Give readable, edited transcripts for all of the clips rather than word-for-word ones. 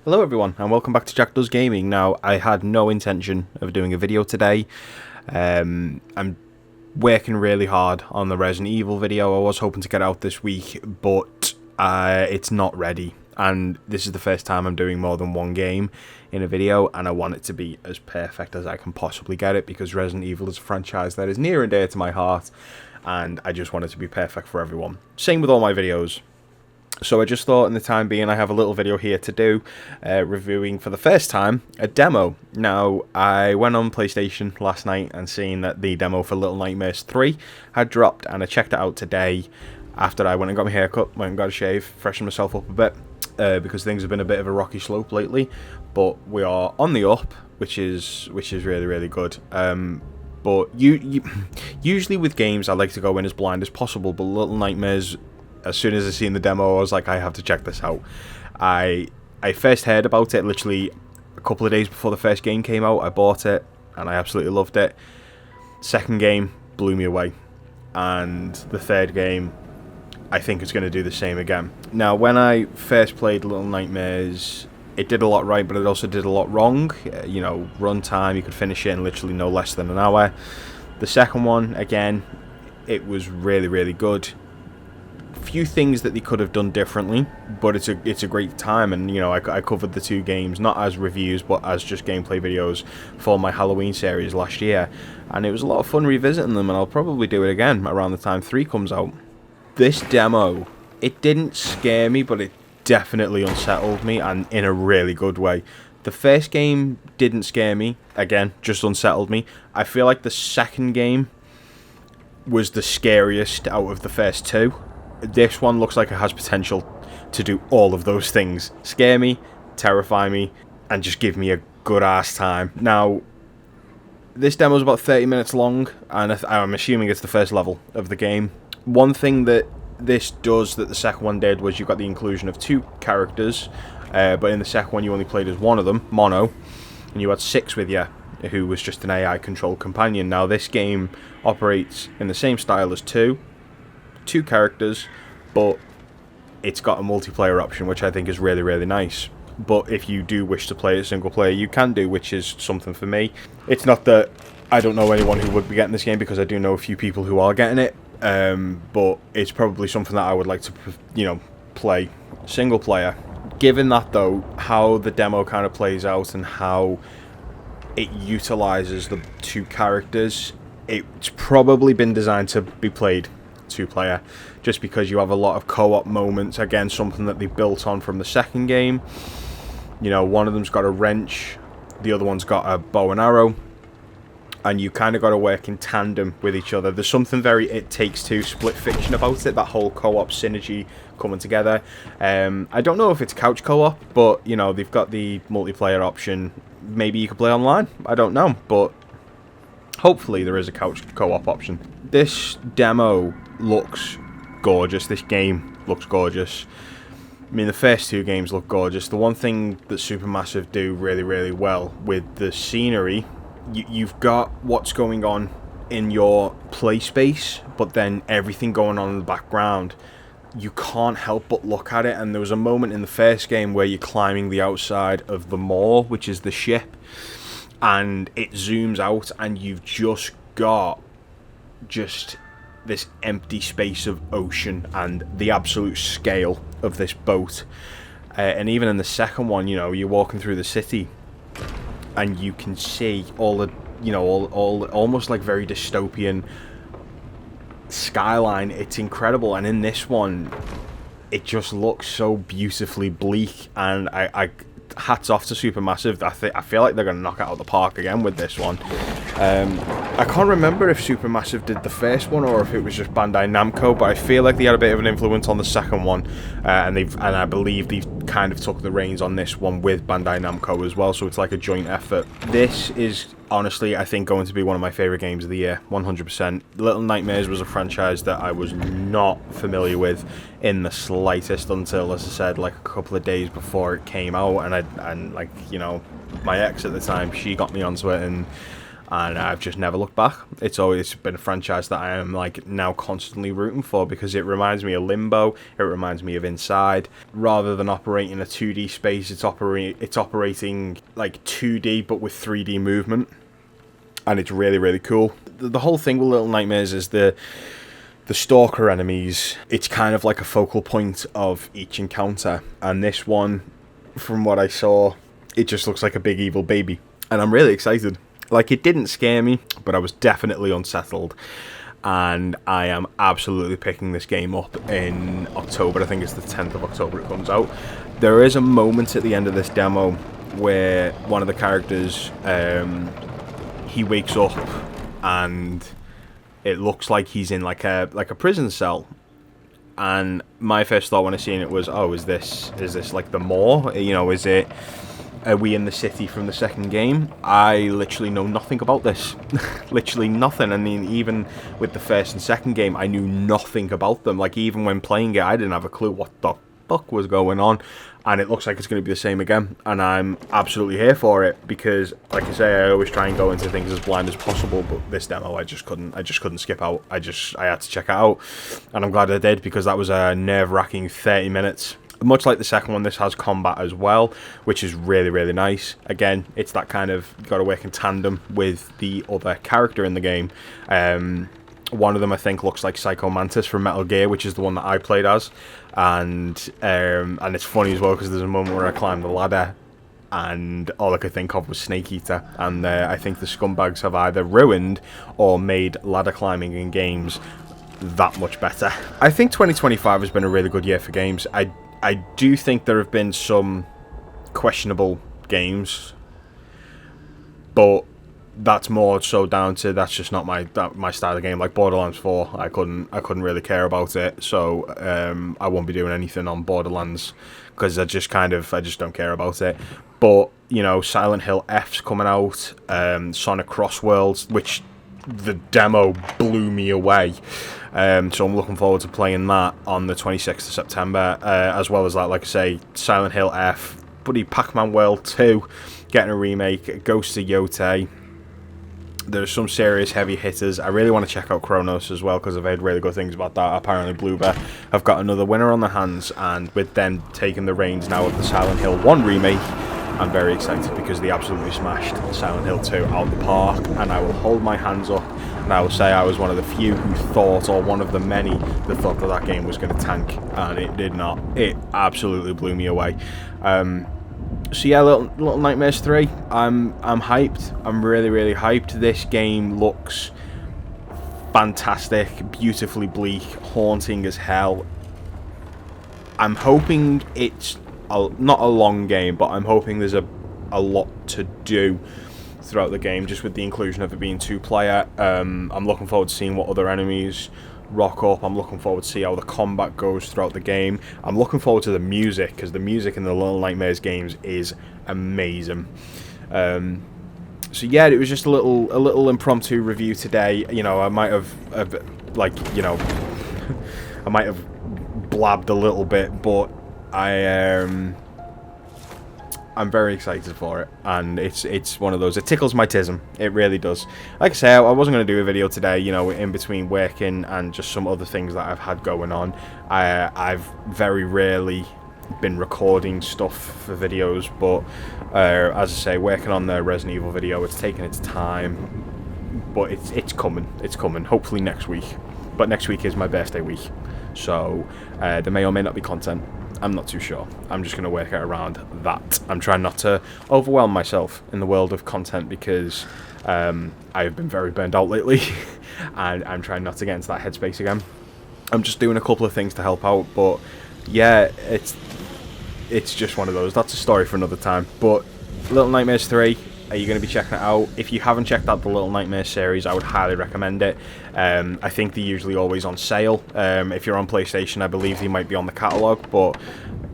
Hello everyone and welcome back to Jack Does Gaming. Now, I had no intention of doing a video today. I'm working really hard on the Resident Evil video. I was hoping to get out this week, but it's not ready. And this is the first time I'm doing more than one game in a video, and I want it to be as perfect as I can possibly get it, because Resident Evil is a franchise that is near and dear to my heart, and I just want it to be perfect for everyone. Same with all my videos. So I just thought in the time being I have a little video here to do, reviewing for the first time a demo. Now, I went on PlayStation last night and seen that the demo for Little Nightmares 3 had dropped, and I checked it out today after I went and got my hair cut, went and got a shave, freshened myself up a bit, because things have been a bit of a rocky slope lately, but we are on the up, which is really, really good. But usually with games I like to go in as blind as possible, but Little Nightmares, as soon as I seen the demo, I was like, I have to check this out. I first heard about it literally a couple of days before the first game came out. I bought it, and I absolutely loved it. Second game blew me away. And the third game, I think it's going to do the same again. Now, when I first played Little Nightmares, it did a lot right, but it also did a lot wrong. You know, run time, you could finish it in literally no less than an hour. The second one, again, it was really, really good. Few things that they could have done differently, but it's a great time. And you know, I covered the two games not as reviews but as just gameplay videos for my Halloween series last year, and it was a lot of fun revisiting them, and I'll probably do it again around the time 3 comes out. This demo, it didn't scare me, but it definitely unsettled me, and in a really good way. The first game didn't scare me, again, just unsettled me. I feel like the second game was the scariest out of the first two. This one looks like it has potential to do all of those things. Scare me, terrify me, and just give me a good ass time. Now, this demo is about 30 minutes long, and I'm assuming it's the first level of the game. One thing that this does that the second one did was you got the inclusion of 2 characters, but in the second one you only played as one of them, Mono, and you had 6 with you, who was just an AI-controlled companion. Now, this game operates in the same style as 2 characters, but it's got a multiplayer option, which I think is really, really nice. But if you do wish to play it single player, you can do, which is something for me. It's not that I don't know anyone who would be getting this game, because I do know a few people who are getting it, but it's probably something that I would like to, you know, play single player. Given that, though, how the demo kind of plays out and how it utilizes the 2 characters, it's probably been designed to be played 2-player, just because you have a lot of co-op moments. Again, something that they built on from the second game. You know, one of them's got a wrench, the other one's got a bow and arrow, and you kind of got to work in tandem with each other. There's something very It Takes Two split fiction about it, that whole co-op synergy coming together. I don't know if it's couch co-op, but you know, they've got the multiplayer option. Maybe you could play online, I don't know, but hopefully there is a couch co-op option. This demo looks gorgeous. This game looks gorgeous. I mean, the first 2 games look gorgeous. The one thing that Supermassive do really, really well with the scenery, you've got what's going on in your play space, but then everything going on in the background, you can't help but look at it. And there was a moment in the first game where you're climbing the outside of the Maw, which is the ship, and it zooms out, and you've just got this empty space of ocean and the absolute scale of this boat. And even in the second one, you know, you're walking through the city and you can see all the, you know, all almost like very dystopian skyline. It's incredible. And in this one, it just looks so beautifully bleak, and I hats off to Supermassive. I feel like they're going to knock it out of the park again with this one. I can't remember if Supermassive did the first one or if it was just Bandai Namco, but I feel like they had a bit of an influence on the second one, and I believe they've kind of took the reins on this one with Bandai Namco as well, so it's like a joint effort. This is honestly, I think, going to be one of my favourite games of the year, 100%. Little Nightmares was a franchise that I was not familiar with in the slightest until, as I said, like a couple of days before it came out, and like, you know, my ex at the time, she got me onto it, and and I've just never looked back. It's always been a franchise that I am like now constantly rooting for, because it reminds me of Limbo, it reminds me of Inside. Rather than operating in a 2D space, it's operating like 2D but with 3D movement, and it's really, really cool. The whole thing with Little Nightmares is the stalker enemies. It's kind of like a focal point of each encounter, and this one, from what I saw, it just looks like a big evil baby, and I'm really excited. Like, it didn't scare me, but I was definitely unsettled, and I am absolutely picking this game up in October. I think it's the 10th of October it comes out. There is a moment at the end of this demo where one of the characters, he wakes up and it looks like he's in like a prison cell. And my first thought when I seen it was, oh, is this like the Maw? You know, are we in the city from the second game? I literally know nothing about this. Literally nothing. I mean, even with the first and second game, I knew nothing about them. Like, even when playing it, I didn't have a clue what the fuck was going on. And it looks like it's going to be the same again. And I'm absolutely here for it, because, like I say, I always try and go into things as blind as possible. But this demo, I just couldn't skip out. I had to check it out. And I'm glad I did, because that was a nerve-wracking 30 minutes. Much like the second one, this has combat as well, which is really, really nice. Again, it's that kind of, you got to work in tandem with the other character in the game. One of them, I think, looks like Psycho Mantis from Metal Gear, which is the one that I played as. And it's funny as well, because there's a moment where I climbed the ladder and all I could think of was Snake Eater. And I think the scumbags have either ruined or made ladder climbing in games that much better. I think 2025 has been a really good year for games. I do think there have been some questionable games, but that's more so down to that's just not my style of game. Like Borderlands 4, I couldn't really care about it, so I won't be doing anything on Borderlands, because I just don't care about it. But, you know, Silent Hill F's coming out, Sonic Cross Worlds, which the demo blew me away. So I'm looking forward to playing that on the 26th of September, as well as that, like I say, Silent Hill F, Buddy Pac-Man World 2, getting a remake, Ghosts of Yotei. There's some serious heavy hitters. I really want to check out Chronos as well, because I've heard really good things about that. Apparently Bloober have got another winner on their hands, and with them taking the reins now of the Silent Hill 1 remake, I'm very excited, because they absolutely smashed Silent Hill 2 out of the park, and I will hold my hands up and I will say I was one of the few who thought, or one of the many that thought that game was going to tank, and it did not. It absolutely blew me away. So yeah, Little Nightmares 3, I'm hyped. I'm really, really hyped. This game looks fantastic, beautifully bleak, haunting as hell. I'm hoping it's not a long game, but I'm hoping there's a lot to do throughout the game, just with the inclusion of it being 2-player. I'm looking forward to seeing what other enemies rock up. I'm looking forward to see how the combat goes throughout the game. I'm looking forward to the music, because the music in the Little Nightmares games is amazing. So yeah, it was just a little impromptu review today. You know, I might have like, you know, I might have blabbed a little bit, but I'm very excited for it, and it's one of those, it tickles my tism, it really does. Like I say, I wasn't going to do a video today, you know, in between working and just some other things that I've had going on. I've very rarely been recording stuff for videos, but as I say, working on the Resident Evil video, it's taking its time, but it's coming, hopefully next week. But next week is my birthday week, so there may or may not be content. I'm not too sure. I'm just going to work out around that. I'm trying not to overwhelm myself in the world of content, because I've been very burned out lately, and I'm trying not to get into that headspace again. I'm just doing a couple of things to help out, but yeah, it's just one of those. That's a story for another time. But Little Nightmares 3, are you going to be checking it out? If you haven't checked out the Little Nightmares series, I would highly recommend it. I think they're usually always on sale. If you're on PlayStation, I believe they might be on the catalogue, but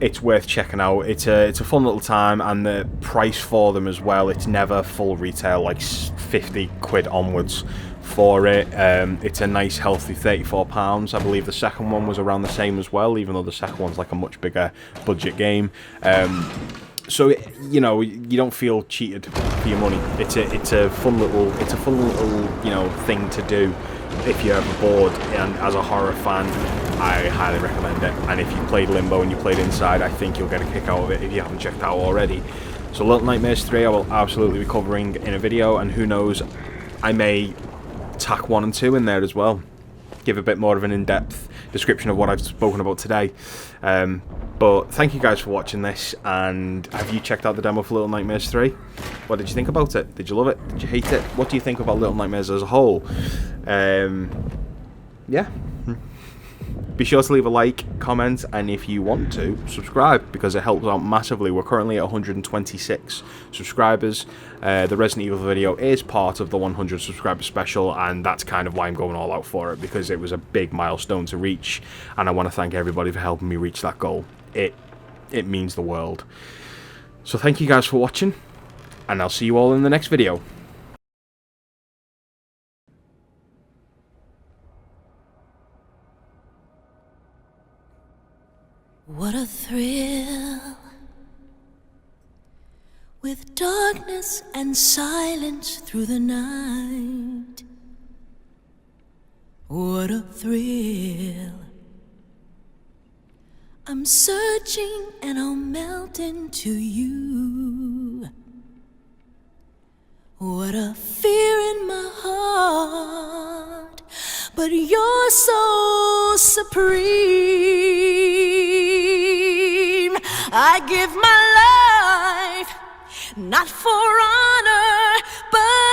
it's worth checking out. It's a fun little time, and the price for them as well, it's never full retail, like 50 quid onwards for it. It's a nice healthy £34. I believe the second one was around the same as well, even though the second one's like a much bigger budget game. So, you know, you don't feel cheated for your money. It's a fun little thing to do if you're ever bored. And as a horror fan, I highly recommend it. And if you played Limbo and you played Inside, I think you'll get a kick out of it if you haven't checked it out already. So Little Nightmares 3 I will absolutely be covering in a video, and who knows, I may tack 1 and 2 in there as well. Give a bit more of an in-depth description of what I've spoken about today. But thank you guys for watching this, and have you checked out the demo for Little Nightmares 3? What did you think about it? Did you love it? Did you hate it? What do you think about Little Nightmares as a whole? Yeah. Be sure to leave a like, comment, and if you want to, subscribe, because it helps out massively. We're currently at 126 subscribers. The Resident Evil video is part of the 100 subscriber special, and that's kind of why I'm going all out for it, because it was a big milestone to reach, and I want to thank everybody for helping me reach that goal. It means the world. So thank you guys for watching, and I'll see you all in the next video. What a thrill, with darkness and silence through the night. What a thrill, I'm searching and I'll melt into you. What a fear in my heart, but you're so supreme. I give my life, not for honor, but